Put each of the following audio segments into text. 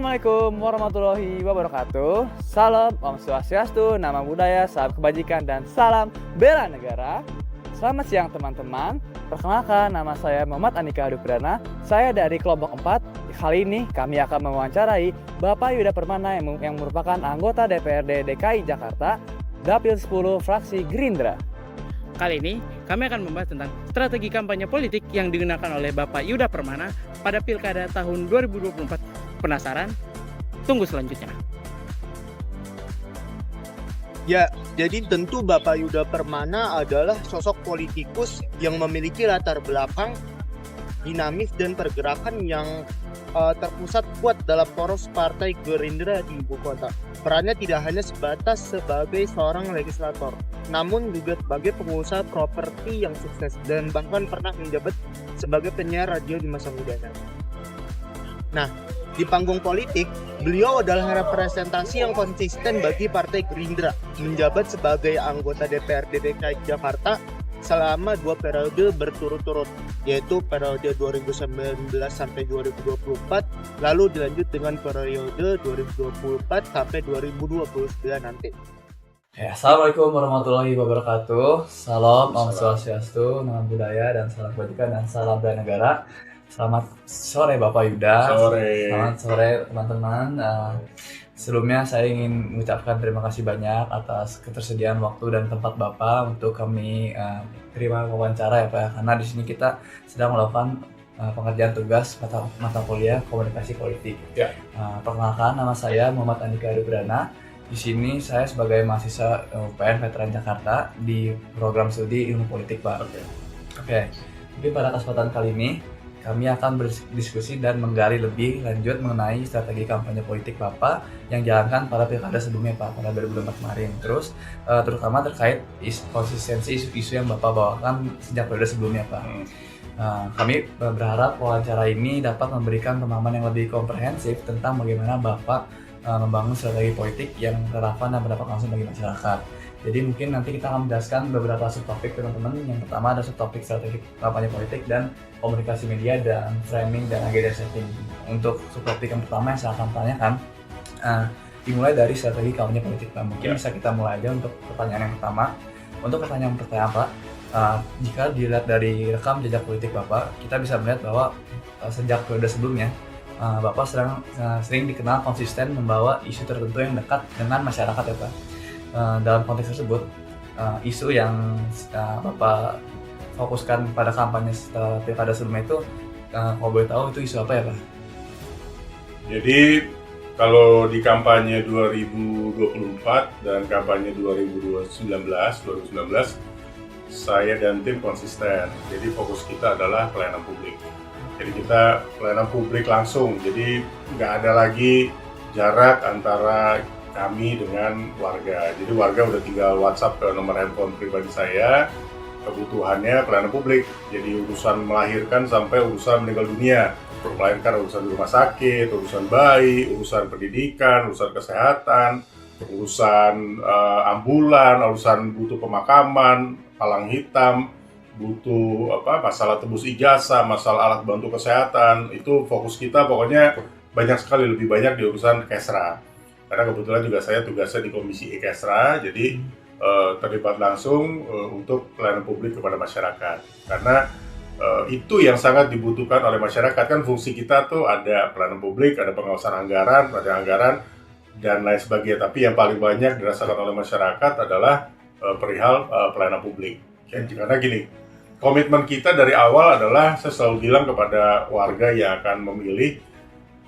Assalamualaikum warahmatullahi wabarakatuh. Salam Om Swastiastu, nama budaya, salam kebajikan, dan salam bela negara. Selamat siang teman-teman. Perkenalkan, nama saya Muhammad Andika Hadupradana. Saya dari kelompok 4. Kali ini kami akan mewawancarai Bapak Yuda Permana yang merupakan anggota DPRD DKI Jakarta, Dapil 10 fraksi Gerindra. Kali ini kami akan membahas tentang strategi kampanye politik yang digunakan oleh Bapak Yuda Permana pada Pilkada tahun 2024. Penasaran? Tunggu selanjutnya. Ya, jadi tentu Bapak Yuda Permana adalah sosok politikus yang memiliki latar belakang dinamis dan pergerakan yang terpusat kuat dalam poros partai Gerindra di ibu kota. Perannya tidak hanya sebatas sebagai seorang legislator, namun juga sebagai pengusaha properti yang sukses dan bahkan pernah menjabat sebagai penyiar radio di masa mudanya. Nah, di panggung politik, beliau adalah representasi yang konsisten bagi Partai Gerindra, menjabat sebagai anggota DPRD DKI Jakarta selama 2 periode berturut-turut, yaitu periode 2019 sampai 2024, lalu dilanjut dengan periode 2024 sampai 2029 nanti. Ya, Assalamualaikum warahmatullahi wabarakatuh. Salam Om Swastiastu, nama budaya, dan salam kebajikan, dan salam bela negara. Selamat sore Bapak Yuda. Selamat sore teman-teman. Sebelumnya saya ingin mengucapkan terima kasih banyak atas ketersediaan waktu dan tempat Bapak untuk kami terima wawancara ya Pak. Karena di sini kita sedang melakukan pengerjaan tugas mata kuliah komunikasi politik. Ya. Perkenalkan, nama saya Muhammad Andika Hadupradana. Di sini saya sebagai mahasiswa UPN Veteran Jakarta di program studi ilmu politik Pak. Oke. Mungkin pada kesempatan kali ini kami akan berdiskusi dan menggali lebih lanjut mengenai strategi kampanye politik Bapak yang jalankan pada pilkada sebelumnya Pak, pada 2024 kemarin. Terus terutama terkait konsistensi isu-isu yang Bapak bawakan sejak periode sebelumnya Pak. Kami berharap wawancara ini dapat memberikan pemahaman yang lebih komprehensif tentang bagaimana Bapak membangun strategi politik yang relevan dan berdampak langsung bagi masyarakat. Jadi mungkin nanti kita akan menjelaskan beberapa subtopik teman-teman. Yang pertama ada subtopik strategi kampanye politik dan komunikasi media dan framing dan agenda setting. Untuk subtopik yang pertama yang saya akan tanyakan dimulai dari strategi kampanye politik Pak. Mungkin bisa kita mulai aja untuk pertanyaan yang pertama. Untuk pertanyaan pertama Pak, jika dilihat dari rekam jejak politik Bapak, kita bisa melihat bahwa sejak periode sebelumnya Bapak sering dikenal konsisten membawa isu tertentu yang dekat dengan masyarakat ya Pak. Dalam konteks tersebut, isu yang Bapak fokuskan pada kampanye setelah pilkada sebelumnya itu, kalau boleh tahu itu isu apa ya Pak? Jadi kalau di kampanye 2024 dan kampanye 2019, saya dan tim konsisten. Jadi fokus kita adalah pelayanan publik. Jadi kita pelayanan publik langsung, jadi nggak ada lagi jarak antara kami dengan warga. Jadi warga udah tinggal WhatsApp ke nomor handphone pribadi saya, kebutuhannya pelayanan publik. Jadi urusan melahirkan sampai urusan meninggal dunia, melahirkan urusan di rumah sakit, urusan bayi, urusan pendidikan, urusan kesehatan, urusan ambulan, urusan butuh pemakaman, palang hitam, butuh masalah tebus ijazah, masalah alat bantu kesehatan. Itu fokus kita, pokoknya banyak sekali, lebih banyak di urusan Kesra. Karena kebetulan juga saya tugasnya di Komisi Kesra, jadi terlibat langsung untuk pelayanan publik kepada masyarakat. Karena itu yang sangat dibutuhkan oleh masyarakat. Kan fungsi kita tuh ada pelayanan publik, ada pengawasan anggaran, dan lain sebagainya. Tapi yang paling banyak dirasakan oleh masyarakat adalah perihal pelayanan publik. Karena gini, komitmen kita dari awal adalah, saya selalu bilang kepada warga yang akan memilih,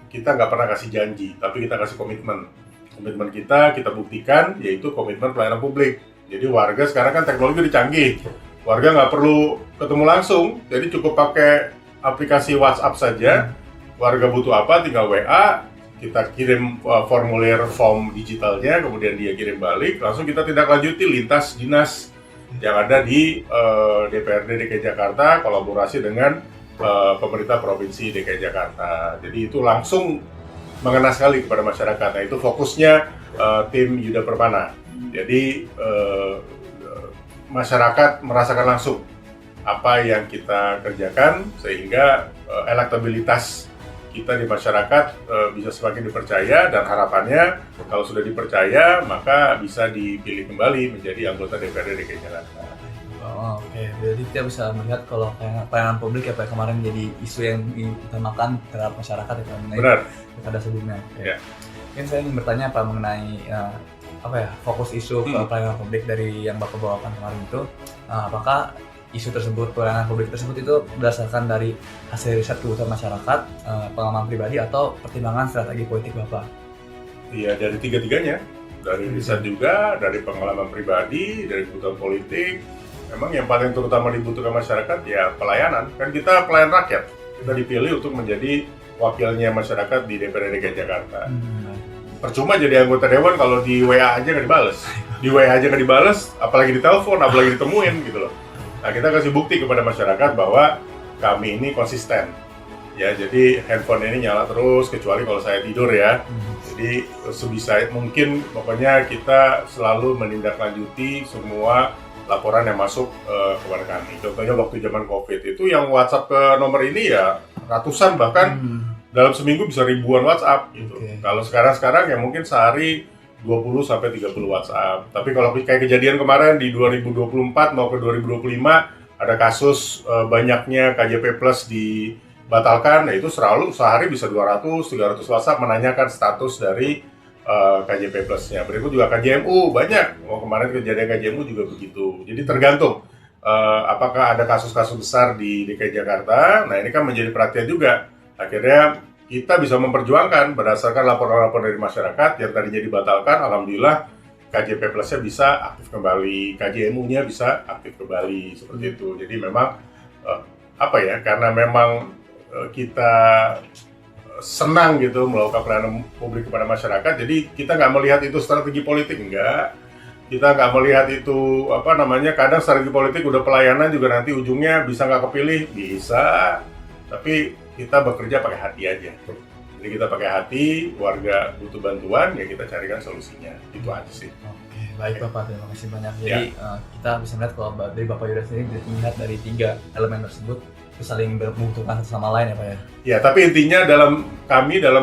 kita nggak pernah kasih janji, tapi kita kasih komitmen. Komitmen kita buktikan, yaitu komitmen pelayanan publik. Jadi warga sekarang kan teknologi udah canggih, warga nggak perlu ketemu langsung, jadi cukup pakai aplikasi WhatsApp saja. Warga butuh apa, tinggal WA, kita kirim formulir form digitalnya, kemudian dia kirim balik, langsung kita tindak lanjuti lintas dinas yang ada di DPRD DKI Jakarta, kolaborasi dengan pemerintah Provinsi DKI Jakarta. Jadi itu langsung mengena sekali kepada masyarakat. Nah, itu fokusnya tim Yuda Permana. Jadi masyarakat merasakan langsung apa yang kita kerjakan, sehingga elektabilitas kita di masyarakat bisa semakin dipercaya, dan harapannya kalau sudah dipercaya maka bisa dipilih kembali menjadi anggota DPRD DKI Jakarta. Oh, oke. Jadi kita bisa melihat kalau pelayanan publik ya Pak, kemarin jadi isu yang diutamakan terhadap masyarakat itu mengenai Benar. pada sebelumnya. Oke. Ya. Mungkin saya ingin bertanya Pak mengenai fokus isu pelayanan publik dari yang Bapak bawakan kemarin itu, apakah isu tersebut, pelayanan publik tersebut itu berdasarkan dari hasil riset kebutuhan masyarakat, pengalaman pribadi, atau pertimbangan strategi politik Bapak? Iya, dari tiga-tiganya. Dari riset juga, dari pengalaman pribadi, dari kebutuhan politik. Memang yang paling terutama dibutuhkan masyarakat ya pelayanan. Kan kita pelayan rakyat. Kita dipilih untuk menjadi wakilnya masyarakat di DPRD DKI Jakarta. Percuma jadi anggota dewan kalau di WA aja nggak dibales. Di WA aja nggak dibales, apalagi ditelepon, apalagi ditemuin gitu loh. Nah, kita kasih bukti kepada masyarakat bahwa kami ini konsisten. Ya, jadi handphone ini nyala terus kecuali kalau saya tidur ya. Jadi sebisa mungkin pokoknya kita selalu menindaklanjuti semua laporan yang masuk kepada kami. Contohnya waktu zaman Covid itu yang WhatsApp ke nomor ini ya ratusan, bahkan dalam seminggu bisa ribuan WhatsApp gitu. Kalau sekarang ya mungkin sehari 20 sampai 30 WhatsApp. Tapi kalau kayak kejadian kemarin di 2024 mau ke 2025 ada kasus banyaknya KJP Plus dibatalkan, nah itu sehari bisa 200-300 WhatsApp menanyakan status dari KJP Plus-nya. Berikut juga KJMU banyak. Kemarin kejadian KJMU juga begitu. Jadi tergantung apakah ada kasus-kasus besar di DKI Jakarta. Nah, ini kan menjadi perhatian juga. Akhirnya kita bisa memperjuangkan berdasarkan laporan-laporan dari masyarakat yang tadinya dibatalkan, alhamdulillah KJP Plus-nya bisa aktif kembali, KJMU-nya bisa aktif kembali, seperti itu. Jadi memang karena memang kita senang gitu melakukan pelayanan publik kepada masyarakat, jadi kita nggak melihat itu strategi politik, enggak. Kita nggak melihat itu kadang strategi politik udah pelayanan juga nanti ujungnya bisa nggak kepilih, bisa. Tapi kita bekerja pakai hati aja. Jadi kita pakai hati, warga butuh bantuan, ya kita carikan solusinya. Itu aja sih. Oke, baik Bapak, terima kasih banyak. Jadi kita bisa melihat kalau dari Bapak Yuda sendiri melihat dari 3 elemen tersebut itu saling membutuhkan satu sama lain ya Pak ya? Ya, tapi intinya dalam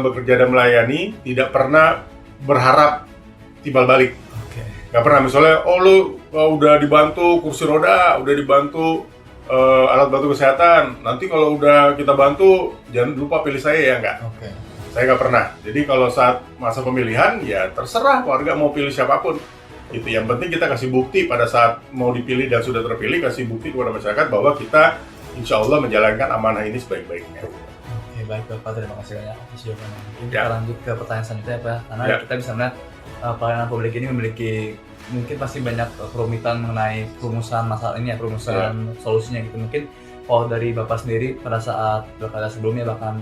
bekerja dan melayani tidak pernah berharap timbal balik. Oke. Nggak pernah, misalnya, lu udah dibantu kursi roda, udah dibantu alat bantu kesehatan, nanti kalau udah kita bantu jangan lupa pilih saya ya, enggak. Oke. Saya nggak pernah. Jadi kalau saat masa pemilihan ya terserah warga mau pilih siapapun. Itu yang penting kita kasih bukti pada saat mau dipilih dan sudah terpilih, kasih bukti kepada masyarakat bahwa kita insya Allah menjalankan amanah ini sebaik-baiknya. Oke, baik Bapak, terima kasih banyak atas jawabannya. Mungkin kita lanjut ke pertanyaan selanjutnya ya Pak, karena kita bisa melihat pelayanan publik ini memiliki mungkin pasti banyak kerumitan mengenai perumusan masalah ini ya, perumusan solusinya gitu. Mungkin kalau dari Bapak sendiri pada saat pilkada sebelumnya bahkan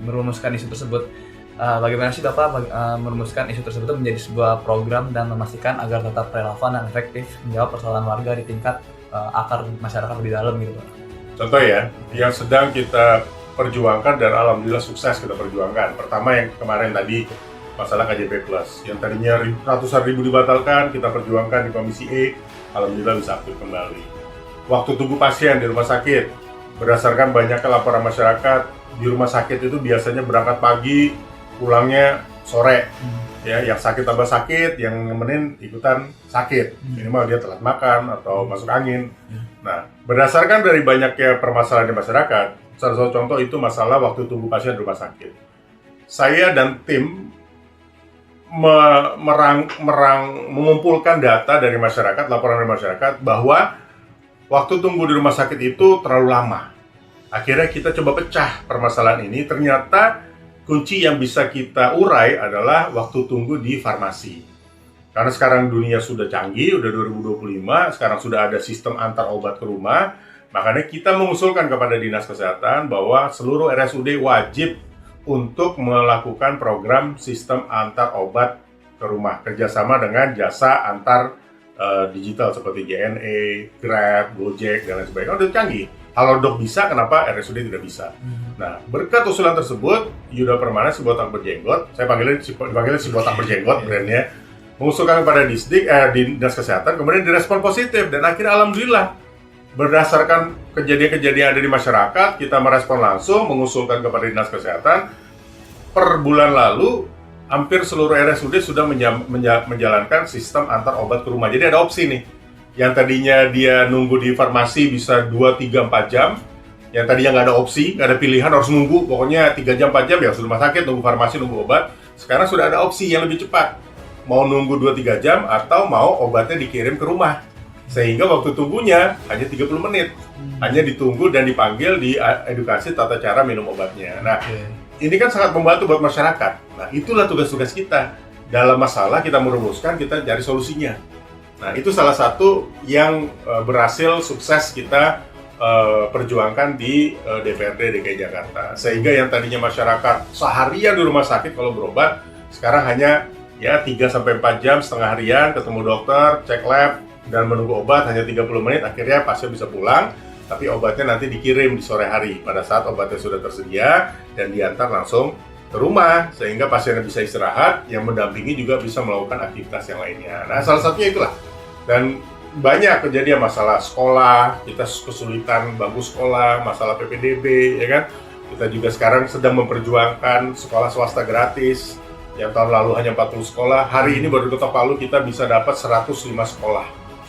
merumuskan isu tersebut, bagaimana sih Bapak merumuskan isu tersebut menjadi sebuah program dan memastikan agar tetap relevan dan efektif menjawab persoalan warga di tingkat akar masyarakat lebih dalam gitu Pak? Contoh ya, yang sedang kita perjuangkan dan alhamdulillah sukses kita perjuangkan. Pertama yang kemarin tadi, masalah KJP Plus yang tadinya ratusan ribu dibatalkan, kita perjuangkan di Komisi E, alhamdulillah bisa aktif kembali. Waktu tunggu pasien di rumah sakit, berdasarkan banyaknya laporan masyarakat, di rumah sakit itu biasanya berangkat pagi, pulangnya sore. Ya, yang sakit tambah sakit, yang nemenin ikutan sakit. Minimal dia telat makan atau masuk angin. Nah, berdasarkan dari banyaknya permasalahan di masyarakat, salah satu contoh itu masalah waktu tunggu pasien di rumah sakit. Saya dan tim mengumpulkan data dari masyarakat, laporan dari masyarakat bahwa waktu tunggu di rumah sakit itu terlalu lama. Akhirnya kita coba pecah permasalahan ini, ternyata kunci yang bisa kita urai adalah waktu tunggu di farmasi. Karena sekarang dunia sudah canggih, udah 2025, sekarang sudah ada sistem antar obat ke rumah, makanya kita mengusulkan kepada Dinas Kesehatan bahwa seluruh RSUD wajib untuk melakukan program sistem antar obat ke rumah, kerjasama dengan jasa antar digital seperti JNE, Grab, Gojek, dan lain sebagainya. Udah canggih. Halodoc bisa, kenapa RSUD tidak bisa? Nah, berkat usulan tersebut, Yuda Permana si botak berjenggot, saya panggilnya si botak berjenggot brandnya, mengusulkan kepada Dinas Kesehatan, kemudian direspon positif, dan akhirnya alhamdulillah berdasarkan kejadian-kejadian yang ada di masyarakat, kita merespon langsung, mengusulkan kepada Dinas Kesehatan. Per bulan lalu, hampir seluruh RSUD sudah menjalankan sistem antar obat ke rumah. Jadi ada opsi nih, yang tadinya dia nunggu di farmasi bisa 2, 3, 4 jam, yang tadinya nggak ada opsi, nggak ada pilihan, harus nunggu, pokoknya 3 jam, 4 jam ya sudah rumah sakit, nunggu farmasi, nunggu obat. Sekarang sudah ada opsi yang lebih cepat, mau nunggu 2-3 jam atau mau obatnya dikirim ke rumah. Sehingga waktu tunggunya hanya 30 menit, hanya ditunggu dan dipanggil, di edukasi tata cara minum obatnya. Nah, ini kan sangat membantu buat masyarakat. Nah, itulah tugas-tugas kita. Dalam masalah kita merumuskan, kita cari solusinya. Nah, itu salah satu yang berhasil sukses kita perjuangkan di DPRD DKI Jakarta. Sehingga yang tadinya masyarakat seharian di rumah sakit kalau berobat, sekarang hanya ya 3-4 jam, setengah harian, ketemu dokter, cek lab, dan menunggu obat hanya 30 menit, akhirnya pasien bisa pulang. Tapi obatnya nanti dikirim di sore hari pada saat obatnya sudah tersedia dan diantar langsung ke rumah, sehingga pasiennya bisa istirahat, yang mendampingi juga bisa melakukan aktivitas yang lainnya. Nah, salah satunya itulah. Dan banyak kejadian masalah sekolah, kita kesulitan bangku sekolah, masalah PPDB, ya kan? Kita juga sekarang sedang memperjuangkan sekolah swasta gratis, yang tahun lalu hanya 40 sekolah, hari ini baru di Kota Palu kita bisa dapat 105 sekolah.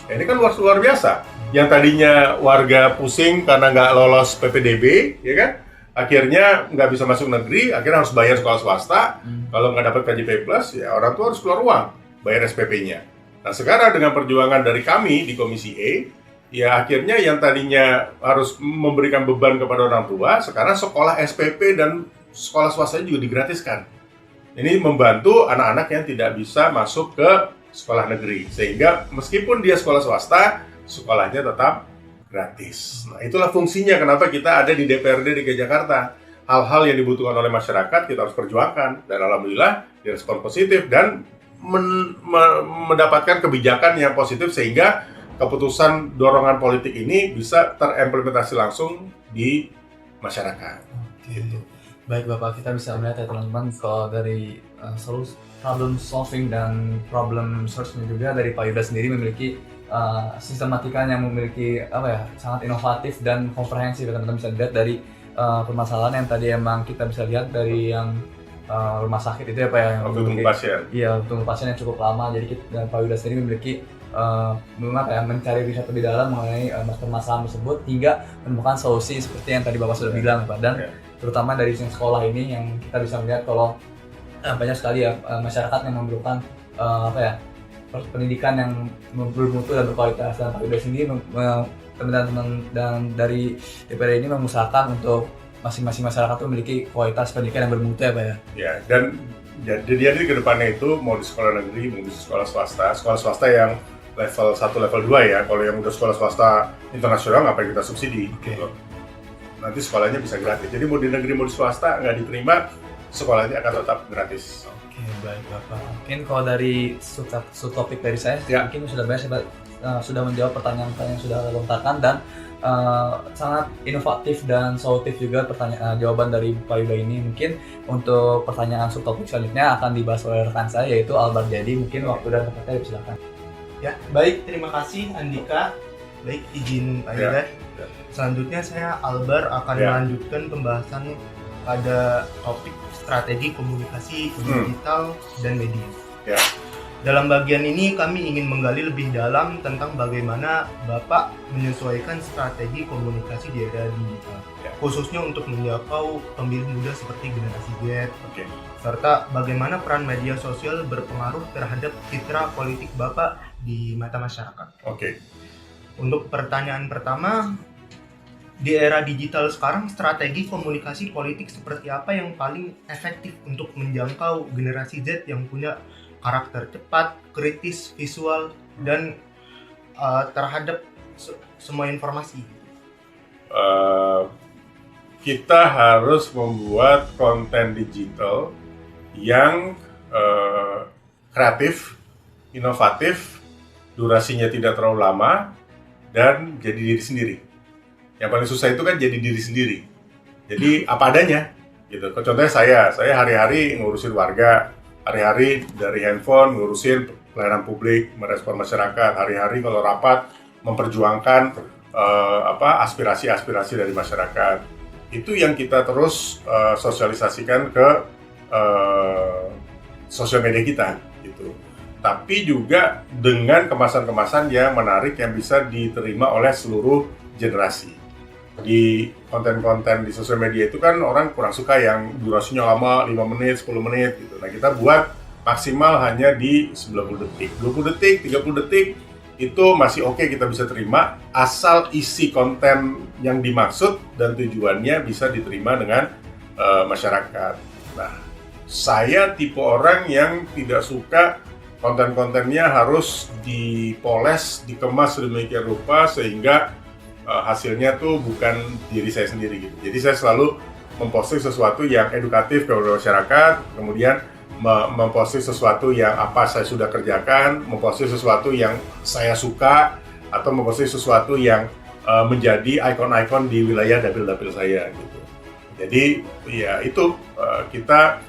Nah, ini kan luar biasa. Yang tadinya warga pusing karena nggak lolos PPDB, ya kan? Akhirnya nggak bisa masuk negeri, akhirnya harus bayar sekolah swasta. Kalau nggak dapat KJP Plus, ya orang tua harus keluar uang, bayar SPP-nya. Nah, sekarang dengan perjuangan dari kami di Komisi E, ya akhirnya yang tadinya harus memberikan beban kepada orang tua, sekarang sekolah SPP dan sekolah swasta juga digratiskan. Ini membantu anak-anak yang tidak bisa masuk ke sekolah negeri, sehingga meskipun dia sekolah swasta, sekolahnya tetap gratis. Nah, itulah fungsinya kenapa kita ada di DPRD DKI Jakarta. Hal-hal yang dibutuhkan oleh masyarakat kita harus perjuangkan, dan alhamdulillah direspon positif dan mendapatkan kebijakan yang positif, sehingga keputusan dorongan politik ini bisa terimplementasi langsung di masyarakat. Gitu. Baik Bapak, kita bisa melihat ya teman-teman, kalau dari problem solving dan problem search-nya juga dari Pak Yuda sendiri memiliki sistematika yang memiliki sangat inovatif dan komprehensif. Teman-teman bisa lihat dari permasalahan yang tadi emang kita bisa lihat dari yang rumah sakit itu ya Pak, yang waktu tunggu pasien. Iya, tunggu pasien yang cukup lama. Jadi Pak Yuda sendiri memiliki mencari riset lebih dalam mengenai permasalahan tersebut hingga menemukan solusi seperti yang tadi Bapak sudah bilang Pak. Dan terutama dari sekolah ini yang kita bisa melihat kalau banyak sekali ya masyarakat yang memerlukan pendidikan yang bermutu dan berkualitas, dan Pak Yuda sendiri teman-teman dan dari DPR ini mengusahakan untuk masing-masing masyarakat itu memiliki kualitas pendidikan yang bermutu ya Pak ya. Ya, dan jadi ke depannya itu mau di sekolah negeri, mau di sekolah swasta yang level 1, level 2 ya. Kalau yang udah sekolah swasta internasional ngapain kita subsidi? Gitu. Nanti sekolahnya bisa gratis. Jadi mau di negeri mau di swasta nggak diterima, sekolahnya akan tetap gratis. Oke, baik Bapak. Mungkin kalau dari subtopik dari saya, mungkin sudah banyak sudah menjawab pertanyaan-pertanyaan yang sudah lontarkan, dan sangat inovatif dan solutif juga jawaban dari Pak Yuda ini. Mungkin untuk pertanyaan subtopik selanjutnya akan dibahas oleh rekan saya, yaitu Albert. Jadi mungkin waktu dan tempatnya dipersilakan. Ya, baik, terima kasih Andika. Baik, izin Pak Yuda. Selanjutnya saya Albert akan melanjutkan pembahasan pada topik strategi komunikasi digital dan media. Ya. Dalam bagian ini kami ingin menggali lebih dalam tentang bagaimana Bapak menyesuaikan strategi komunikasi di era digital, khususnya untuk menjangkau pemilih muda seperti generasi Z, serta bagaimana peran media sosial berpengaruh terhadap citra politik Bapak di mata masyarakat. Untuk pertanyaan pertama, di era digital sekarang, strategi komunikasi politik seperti apa yang paling efektif untuk menjangkau generasi Z yang punya karakter cepat, kritis, visual, dan terhadap semua informasi? Kita harus membuat konten digital yang kreatif, inovatif, durasinya tidak terlalu lama, dan jadi diri sendiri. Yang paling susah itu kan jadi diri sendiri. Jadi apa adanya, gitu. Contohnya saya hari-hari ngurusin warga, hari-hari dari handphone ngurusin pelayanan publik, merespon masyarakat, hari-hari kalau rapat memperjuangkan aspirasi-aspirasi dari masyarakat. Itu yang kita terus sosialisasikan ke sosial media kita gitu. Tapi juga dengan kemasan-kemasan yang menarik yang bisa diterima oleh seluruh generasi. Di konten-konten di sosial media itu kan orang kurang suka yang durasinya lama, 5 menit, 10 menit gitu. Nah, kita buat maksimal hanya di 90 detik. 20 detik, 30 detik itu masih oke, kita bisa terima asal isi konten yang dimaksud dan tujuannya bisa diterima dengan masyarakat. Nah, saya tipe orang yang tidak suka konten-kontennya harus dipoles, dikemas sedemikian rupa sehingga hasilnya tuh bukan diri saya sendiri gitu. Jadi saya selalu memposting sesuatu yang edukatif kepada masyarakat, kemudian memposting sesuatu yang apa saya sudah kerjakan, memposting sesuatu yang saya suka, atau memposting sesuatu yang menjadi ikon-ikon di wilayah dapil-dapil saya gitu. Jadi ya itu kita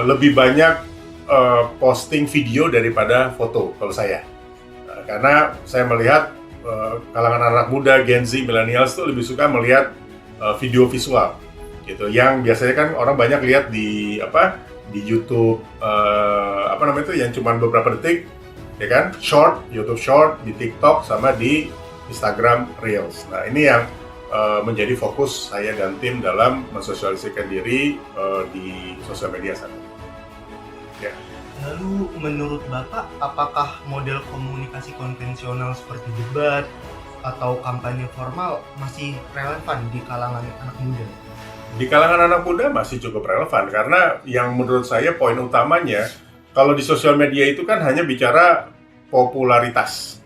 lebih banyak posting video daripada foto kalau saya, karena saya melihat kalangan anak muda, Gen Z, millennials itu lebih suka melihat video visual gitu, yang biasanya kan orang banyak lihat di YouTube yang cuma beberapa detik ya kan, YouTube short, di TikTok sama di Instagram Reels. Nah, ini yang menjadi fokus saya dan tim dalam mensosialisasikan diri di sosial media saat ini. Ya. Lalu menurut Bapak, apakah model komunikasi konvensional seperti debat atau kampanye formal masih relevan di kalangan anak muda? Di kalangan anak muda masih cukup relevan, karena yang menurut saya poin utamanya, kalau di sosial media itu kan hanya bicara popularitas.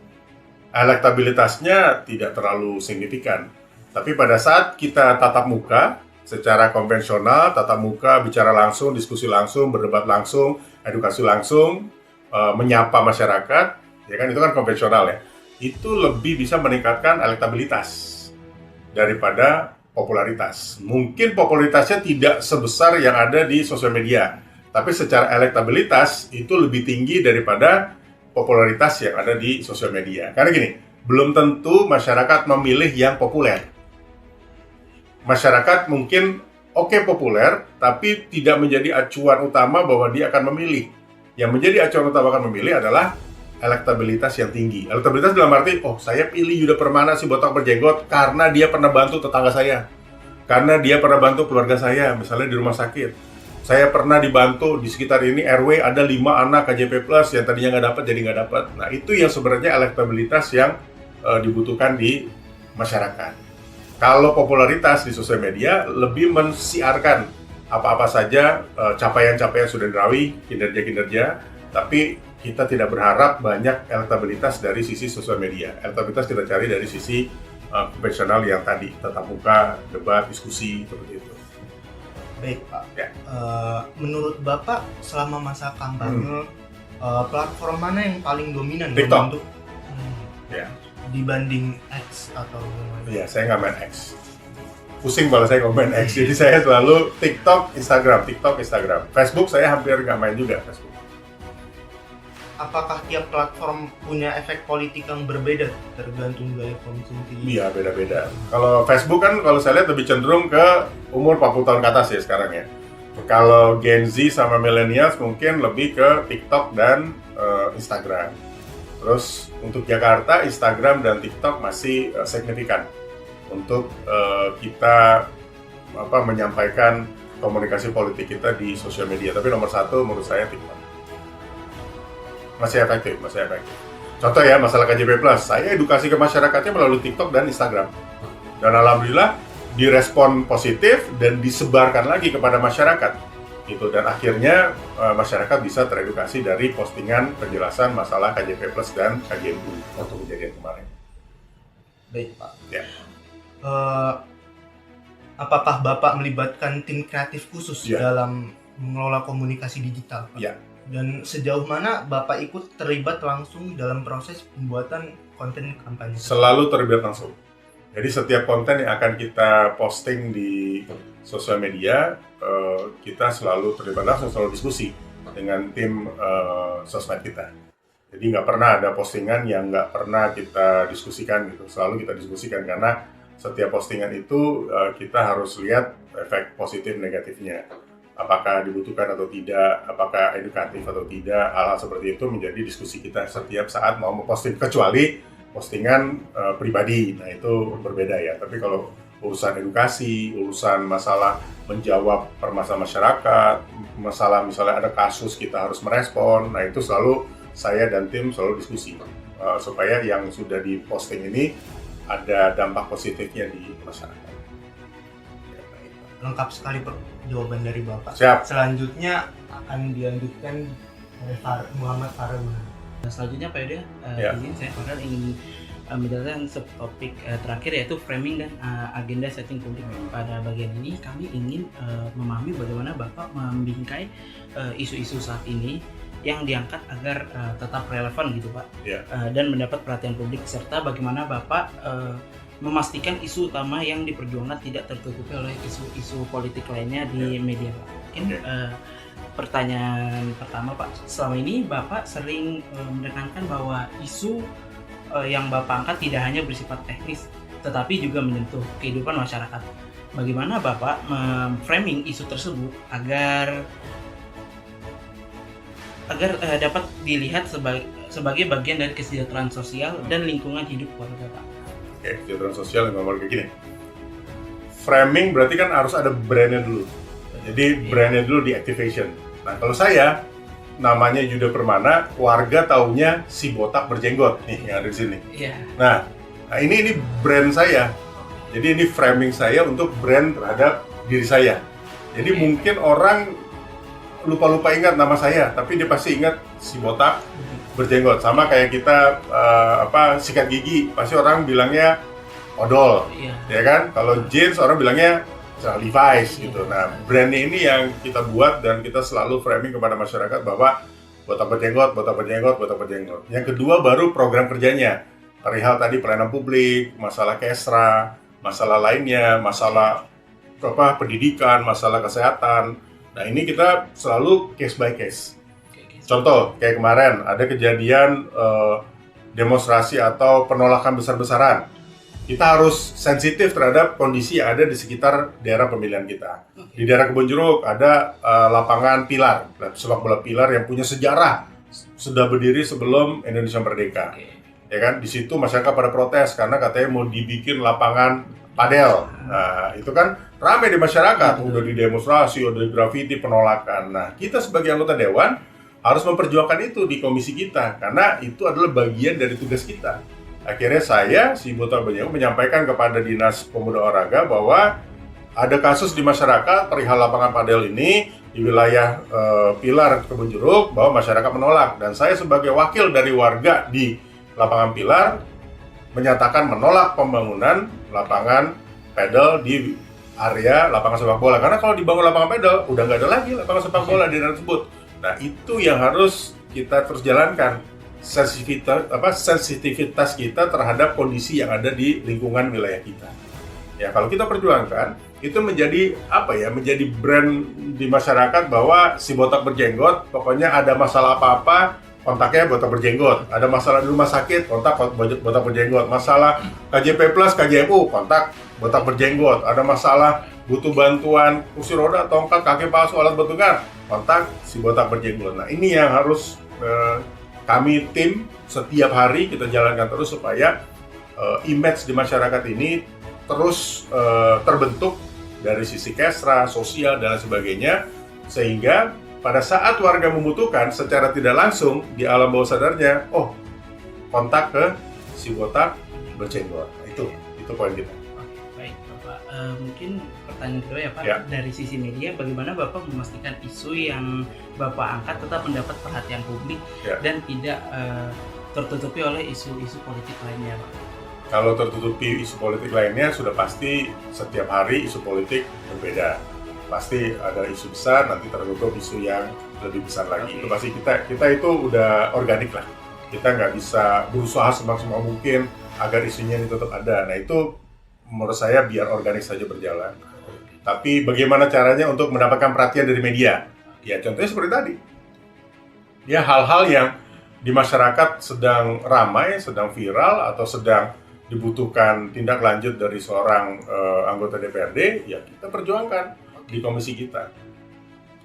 Elektabilitasnya tidak terlalu signifikan. Tapi pada saat kita tatap muka, secara konvensional, tatap muka, bicara langsung, diskusi langsung, berdebat langsung, edukasi langsung, menyapa masyarakat, ya kan, itu kan konvensional ya. Itu lebih bisa meningkatkan elektabilitas daripada popularitas. Mungkin popularitasnya tidak sebesar yang ada di sosial media, tapi secara elektabilitas itu lebih tinggi daripada popularitas yang ada di sosial media. Karena gini, belum tentu masyarakat memilih yang populer. Masyarakat mungkin populer, tapi tidak menjadi acuan utama bahwa dia akan memilih. Yang menjadi acuan utama akan memilih adalah elektabilitas yang tinggi. Elektabilitas dalam arti, saya pilih Yuda Permana si botak berjenggot karena dia pernah bantu tetangga saya, karena dia pernah bantu keluarga saya, misalnya di rumah sakit. Saya pernah dibantu di sekitar ini RW ada 5 anak KJP Plus yang tadinya nggak dapat jadi nggak dapat. Nah, itu yang sebenarnya elektabilitas yang dibutuhkan di masyarakat. Kalau popularitas di sosial media lebih mensiarkan apa-apa saja capaian-capaian sudah diraih, kinerja-kinerja, tapi kita tidak berharap banyak elektabilitas dari sisi sosial media. Elektabilitas kita cari dari sisi konvensional yang tadi, tatap muka, debat, diskusi, seperti itu. Baik Pak, ya. Menurut Bapak selama masa kampanye, platform mana yang paling dominan TikTok. untuk Ya. dibanding X atau Iya, saya nggak main X. Pusing kalau saya nggak main X, jadi saya selalu TikTok, Instagram. Facebook saya hampir nggak main juga, Facebook. Apakah tiap platform punya efek politik yang berbeda tergantung gaya konsumsi? Iya, beda-beda. Kalau Facebook kan kalau saya lihat lebih cenderung ke umur 40 tahun ke atas ya sekarang ya. Kalau Gen Z sama millennials mungkin lebih ke TikTok dan Instagram. Terus untuk Jakarta, Instagram dan TikTok masih signifikan untuk kita menyampaikan komunikasi politik kita di sosial media. Tapi nomor satu menurut saya TikTok. Masih efektif. Contoh ya, masalah KJP Plus, saya edukasi ke masyarakatnya melalui TikTok dan Instagram. Dan alhamdulillah direspon positif dan disebarkan lagi kepada masyarakat. Gitu, dan akhirnya masyarakat bisa teredukasi dari postingan penjelasan masalah KJP Plus dan KJMU waktu kejadian kemarin. Baik Pak. Ya. Apakah Bapak melibatkan tim kreatif khusus dalam mengelola komunikasi digital, Pak? Ya. Dan sejauh mana Bapak ikut terlibat langsung dalam proses pembuatan konten kampanye? Selalu terlibat langsung. Jadi setiap konten yang akan kita posting di sosial media, kita selalu terlibat langsung, selalu diskusi dengan tim sosmed kita. Jadi nggak pernah ada postingan yang nggak pernah kita diskusikan gitu. Selalu kita diskusikan karena setiap postingan itu kita harus lihat efek positif negatifnya. Apakah dibutuhkan atau tidak, apakah edukatif atau tidak, hal-hal seperti itu menjadi diskusi kita setiap saat mau memposting, kecuali postingan pribadi. Nah itu berbeda ya. Tapi kalau urusan edukasi, urusan masalah menjawab permasalahan masyarakat, masalah misalnya ada kasus kita harus merespon, nah itu selalu saya dan tim selalu diskusi supaya yang sudah diposting ini ada dampak positifnya di masyarakat. Lengkap sekali jawaban dari Bapak. Siap. Selanjutnya akan dilanjutkan oleh Muhammad Farhan. Selanjutnya Pak Yuda, Ya. izin saya Farhan ingin menjelaskan subtopik terakhir yaitu framing dan agenda setting publik. Pada bagian ini kami ingin memahami bagaimana Bapak membingkai isu-isu saat ini yang diangkat agar tetap relevan gitu Pak, Ya. Dan mendapat perhatian publik, serta bagaimana Bapak memastikan isu utama yang diperjuangkan tidak tertutupi oleh isu-isu politik lainnya di media Pak. Mungkin pertanyaan pertama Pak, selama ini Bapak sering menekankan bahwa isu yang Bapak angkat tidak hanya bersifat teknis, tetapi juga menyentuh kehidupan masyarakat. Bagaimana Bapak memframing isu tersebut agar dapat dilihat sebagai bagian dari kesejahteraan sosial dan lingkungan hidup keluarga Pak? Oke, kesejahteraan sosial yang ngomong kayak gini. Framing berarti kan harus ada brandnya dulu. Jadi brandnya dulu di activation. Nah kalau saya namanya Yuda Permana, warga taunya si botak berjenggot nih yang ada di sini. Iya. Nah ini brand saya. Jadi ini framing saya untuk brand terhadap diri saya. Jadi mungkin orang lupa ingat nama saya, tapi dia pasti ingat si botak berjenggot. Sama kayak kita sikat gigi, pasti orang bilangnya odol, ya kan? Kalau jeans orang bilangnya Levi's gitu. Nah, brandnya ini yang kita buat dan kita selalu framing kepada masyarakat bahwa botak berjenggot. Yang kedua baru program kerjanya. Perihal tadi pelayanan publik, masalah kesra, masalah lainnya, masalah pendidikan, masalah kesehatan. Nah, ini kita selalu case by case. Contoh, kayak kemarin ada kejadian demonstrasi atau penolakan besar-besaran. Kita harus sensitif terhadap kondisi yang ada di sekitar daerah pemilihan kita. Di daerah Kebun Jeruk ada lapangan pilar, sepak bola pilar yang punya sejarah, sudah berdiri sebelum Indonesia merdeka. Ya kan, di situ masyarakat pada protes karena katanya mau dibikin lapangan padel. Nah, itu kan ramai di masyarakat, udah didemonstrasi, udah grafiti penolakan. Nah, kita sebagai anggota dewan harus memperjuangkan itu di komisi kita karena itu adalah bagian dari tugas kita. Akhirnya saya, si Botak Berjenggot, menyampaikan kepada Dinas Pemuda Olahraga bahwa ada kasus di masyarakat perihal lapangan padel ini di wilayah Pilar Kebun Jeruk bahwa masyarakat menolak. Dan saya sebagai wakil dari warga di lapangan Pilar menyatakan menolak pembangunan lapangan padel di area lapangan sepak bola. Karena kalau dibangun lapangan padel, udah nggak ada lagi lapangan sepak bola di daerah tersebut. Nah itu yang harus kita terus jalankan. Sensitivitas kita terhadap kondisi yang ada di lingkungan wilayah kita. Ya kalau kita perjuangkan itu menjadi menjadi brand di masyarakat bahwa si botak berjenggot, pokoknya ada masalah apa-apa kontaknya botak berjenggot, ada masalah di rumah sakit kontak botak berjenggot, masalah KJP Plus, KJMU kontak botak berjenggot, ada masalah butuh bantuan kursi roda, tongkat, kaki palsu, alat bentukan kontak si botak berjenggot. Nah ini yang harus kami tim setiap hari kita jalankan terus supaya image di masyarakat ini terus terbentuk dari sisi kesra, sosial dan sebagainya, sehingga pada saat warga membutuhkan secara tidak langsung di alam bawah sadarnya, kontak ke si botak berjenggot. Itu poin kita. Baik Bapak, mungkin pertanyaan kedua ya Pak, dari sisi media bagaimana Bapak memastikan isu yang Bapak angkat tetap mendapat perhatian publik dan tidak tertutupi oleh isu-isu politik lainnya Pak? Kalau tertutupi isu politik lainnya sudah pasti setiap hari isu politik berbeda. Pasti ada isu besar, nanti tertutup isu yang lebih besar lagi. Itu pasti kita itu udah organik lah. Kita nggak bisa berusaha semaksimal mungkin agar isunya ini tetap ada. Nah itu menurut saya biar organik saja berjalan. Tapi bagaimana caranya untuk mendapatkan perhatian dari media? Ya contohnya seperti tadi. Ya hal-hal yang di masyarakat sedang ramai, sedang viral, atau sedang dibutuhkan tindak lanjut dari seorang anggota DPRD, ya kita perjuangkan di komisi kita.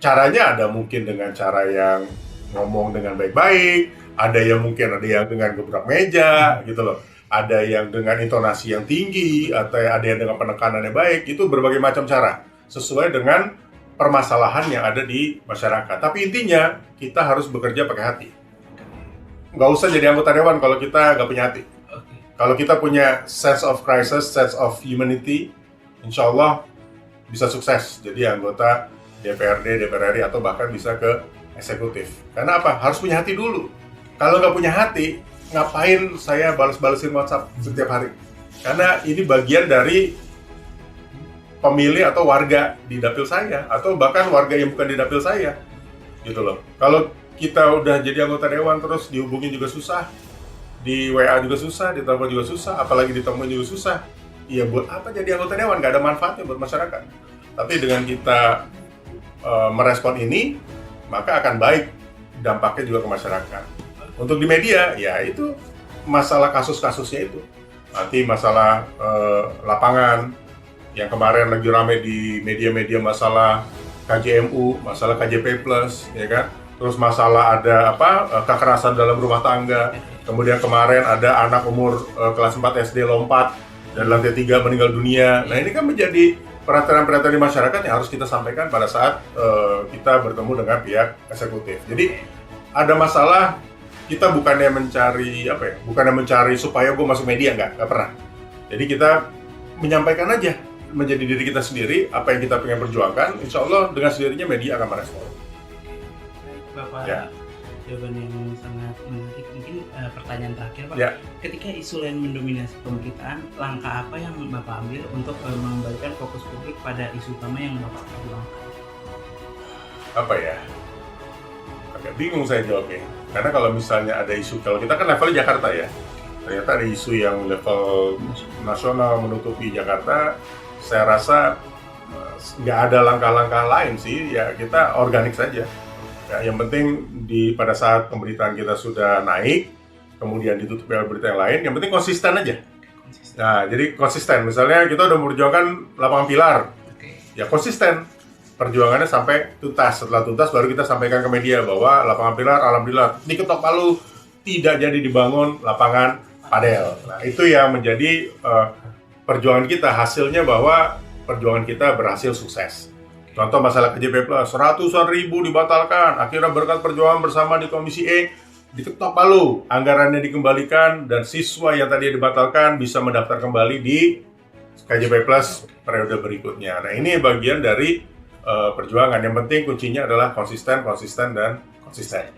Caranya ada mungkin dengan cara yang ngomong dengan baik-baik, ada yang dengan gebrak meja gitu loh. Ada yang dengan intonasi yang tinggi, atau ada yang dengan penekanan yang baik. Itu berbagai macam cara sesuai dengan permasalahan yang ada di masyarakat. Tapi intinya kita harus bekerja pakai hati. Nggak usah jadi anggota dewan kalau kita nggak punya hati. Kalau kita punya sense of crisis, sense of humanity, insya Allah bisa sukses jadi anggota DPRD, DPR RI, atau bahkan bisa ke eksekutif. Karena apa? Harus punya hati dulu. Kalau nggak punya hati, ngapain saya balas-balesin WhatsApp setiap hari? Karena ini bagian dari pemilih atau warga di dapil saya, atau bahkan warga yang bukan di dapil saya, gitu loh. Kalau kita udah jadi anggota dewan terus dihubungin juga susah, di WA juga susah, di telepon juga susah, apalagi ditemuin juga susah. Iya, buat apa jadi anggota dewan? Nggak ada manfaatnya buat masyarakat. Tapi dengan kita merespon ini, maka akan baik dampaknya juga ke masyarakat. Untuk di media, ya itu masalah kasus-kasusnya itu. Nanti masalah lapangan, yang kemarin lagi rame di media-media, masalah KJMU, masalah KJP+, ya kan? Terus masalah ada kekerasan dalam rumah tangga. Kemudian kemarin ada anak umur kelas 4 SD lompat dari lantai 3 meninggal dunia. Nah ini kan menjadi perhatian-perhatian di masyarakat yang harus kita sampaikan pada saat kita bertemu dengan pihak eksekutif. Jadi ada masalah, kita bukannya mencari supaya gue masuk media, nggak pernah. Jadi kita menyampaikan aja, menjadi diri kita sendiri, apa yang kita pengen perjuangkan, insya Allah dengan sendirinya media akan merespon. Bapak, ya. Jawaban yang sangat menarik. Mungkin pertanyaan terakhir, Pak. Ya. Ketika isu lain mendominasi pemberitaan, langkah apa yang Bapak ambil untuk mengembalikan fokus publik pada isu utama yang Bapak perjuangkan? Apa ya? Agak bingung saya jawabnya. Karena kalau misalnya ada isu, kalau kita kan levelnya Jakarta ya, ternyata ada isu yang level nasional menutupi Jakarta, saya rasa nggak ada langkah-langkah lain sih, ya kita organik saja. Ya, yang penting pada saat pemberitaan kita sudah naik, kemudian ditutupi oleh berita yang lain, yang penting konsisten aja. Nah, jadi konsisten. Misalnya kita udah memperjuangkan lapangan pilar, ya konsisten. Perjuangannya sampai tuntas. Setelah tuntas baru kita sampaikan ke media bahwa lapangan pilar, alhamdulillah, diketok palu, tidak jadi dibangun lapangan padel. Nah, itu yang menjadi perjuangan kita, hasilnya bahwa perjuangan kita berhasil sukses. Contoh masalah KJP+, ratusan ribu dibatalkan, akhirnya berkat perjuangan bersama di Komisi E, diketok palu, anggarannya dikembalikan, dan siswa yang tadi dibatalkan bisa mendaftar kembali di KJP+ periode berikutnya. Nah, ini bagian dari perjuangan. Yang penting kuncinya adalah konsisten, dan konsisten.